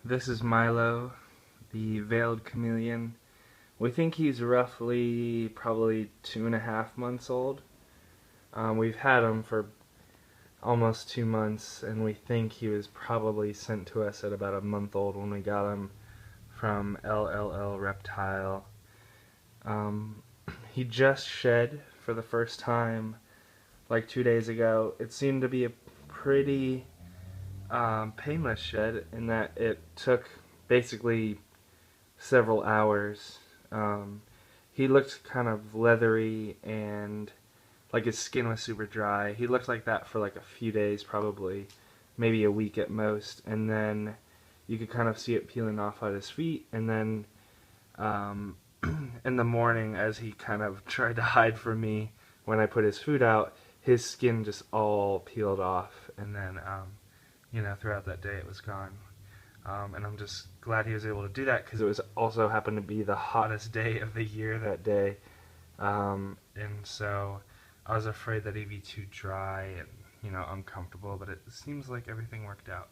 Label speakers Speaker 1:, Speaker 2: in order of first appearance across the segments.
Speaker 1: This is Milo, the veiled chameleon. We think he's roughly probably 2.5 months old. We've had him for almost 2 months, and we think he was probably sent to us at about a month old when we got him from LLL Reptile. He just shed for the first time like 2 days ago. It seemed to be a pretty painless shed in that it took basically several hours. He looked kind of leathery and like his skin was super dry. He looked like that for like a few days, probably maybe a week at most, and then you could kind of see it peeling off at his feet, and then in the morning, as he kind of tried to hide from me when I put his food out, his skin just all peeled off, and then throughout that day it was gone. And I'm just glad he was able to do that, because it was also happened to be the hottest day of the year that day, and so I was afraid that he'd be too dry and uncomfortable, but it seems like everything worked out.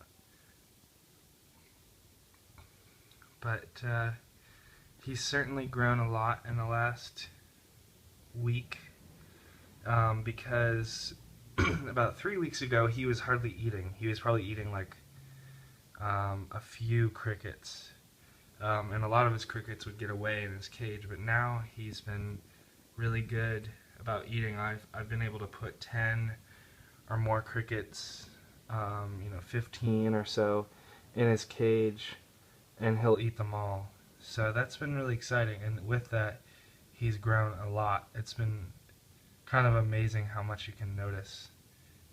Speaker 1: But he's certainly grown a lot in the last week, because about 3 weeks ago he was hardly eating. He was probably eating like a few crickets, and a lot of his crickets would get away in his cage, but now he's been really good about eating. I've been able to put 10 or more crickets, 15 or so in his cage, and he'll eat them all. So that's been really exciting, and with that he's grown a lot. It's been kind of amazing how much you can notice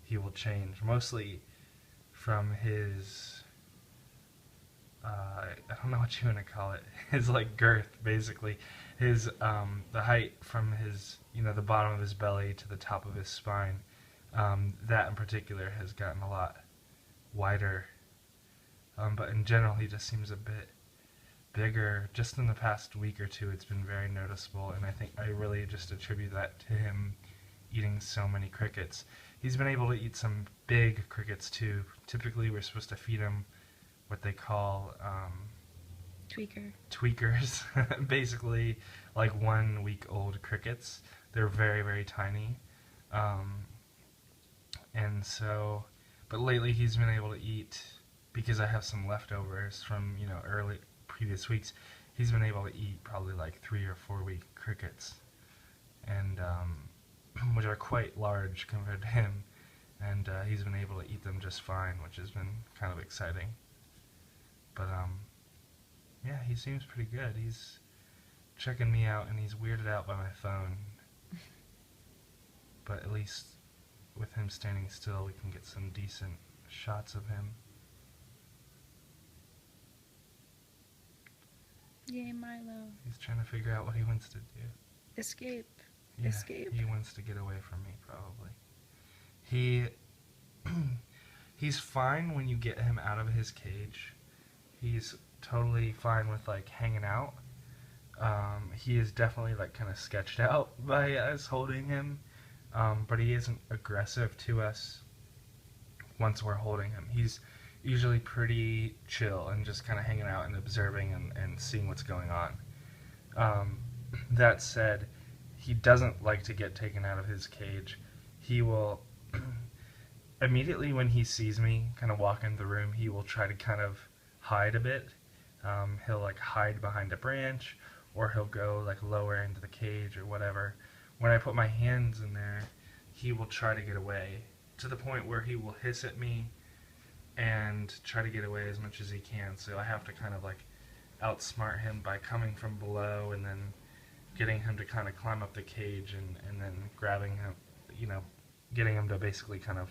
Speaker 1: he will change, mostly from his I don't know what you want to call it, his like girth, basically. His the height from his the bottom of his belly to the top of his spine, that in particular has gotten a lot wider, but in general he just seems a bit bigger. Just in the past week or two it's been very noticeable, and I think I really just attribute that to him eating so many crickets. He's been able to eat some big crickets too. Typically we're supposed to feed him what they call tweakers, basically like 1 week old crickets. They're very, very tiny, and so, but lately he's been able to eat, because I have some leftovers from early previous weeks. He's been able to eat probably like 3 or 4 week crickets, and which are quite large compared to him, and he's been able to eat them just fine, which has been kind of exciting. But yeah, he seems pretty good. He's checking me out, and he's weirded out by my phone. But at least with him standing still, we can get some decent shots of him.
Speaker 2: Yay, Milo.
Speaker 1: He's trying to figure out what he wants to do.
Speaker 2: Escape.
Speaker 1: Yeah,
Speaker 2: Escape.
Speaker 1: He wants to get away from me, probably. He's fine when you get him out of his cage. He's totally fine with like hanging out. He is definitely like kind of sketched out by us holding him, but he isn't aggressive to us once we're holding him. He's usually pretty chill and just kind of hanging out and observing and seeing what's going on. That said, he doesn't like to get taken out of his cage. He will immediately when he sees me kind of walk in the room, he will try to kind of hide a bit. He'll like hide behind a branch, or he'll go like lower into the cage or whatever. When I put my hands in there, he will try to get away, to the point where he will hiss at me and try to get away as much as he can. So I have to kind of like outsmart him by coming from below and then getting him to kind of climb up the cage, and then grabbing him, getting him to basically kind of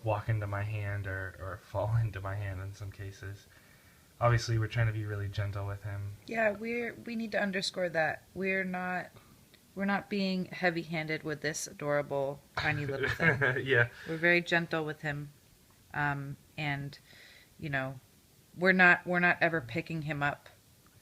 Speaker 1: walk into my hand or fall into my hand in some cases. Obviously, we're trying to be really gentle with him.
Speaker 2: Yeah, we need to underscore that we're not being heavy-handed with this adorable tiny little thing.
Speaker 1: Yeah,
Speaker 2: we're very gentle with him, and we're not ever picking him up.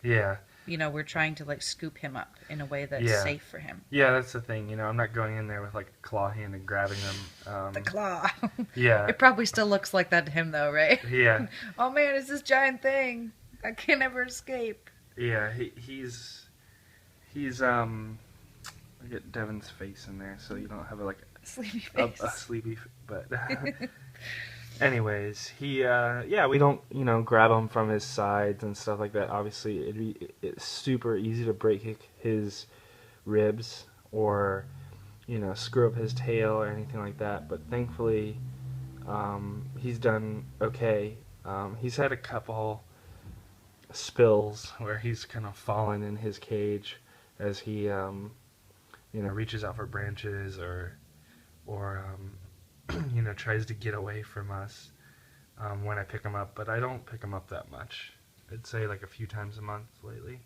Speaker 1: Yeah,
Speaker 2: we're trying to like scoop him up in a way that's
Speaker 1: Yeah.
Speaker 2: safe for him.
Speaker 1: Yeah, that's the thing. I'm not going in there with like a claw hand and grabbing them.
Speaker 2: The claw.
Speaker 1: Yeah.
Speaker 2: It probably still looks like that to him though, right?
Speaker 1: Yeah.
Speaker 2: Oh man, it's this giant thing. I can't ever escape.
Speaker 1: Yeah. He's I get Devin's face in there so you don't have like
Speaker 2: Sleepy face.
Speaker 1: a sleepy. But anyways, we don't grab him from his sides and stuff like that. Obviously, it's super easy to break his ribs or screw up his tail or anything like that. But thankfully, he's done okay. He's had a couple spills where he's kind of fallen in his cage as he reaches out for branches or tries to get away from us when I pick him up, but I don't pick him up that much. I'd say like a few times a month lately.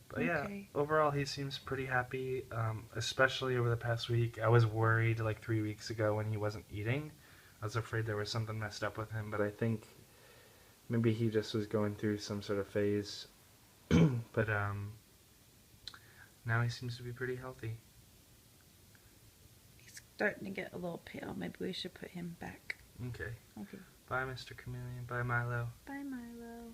Speaker 1: But yeah, overall he seems pretty happy, especially over the past week. I was worried like 3 weeks ago when he wasn't eating. I was afraid there was something messed up with him, but I think maybe he just was going through some sort of phase. But now he seems to be pretty healthy.
Speaker 2: He's starting to get a little pale. Maybe we should put him back.
Speaker 1: Okay.
Speaker 2: Okay.
Speaker 1: Bye, Mr. Chameleon. Bye, Milo.
Speaker 2: Bye, Milo.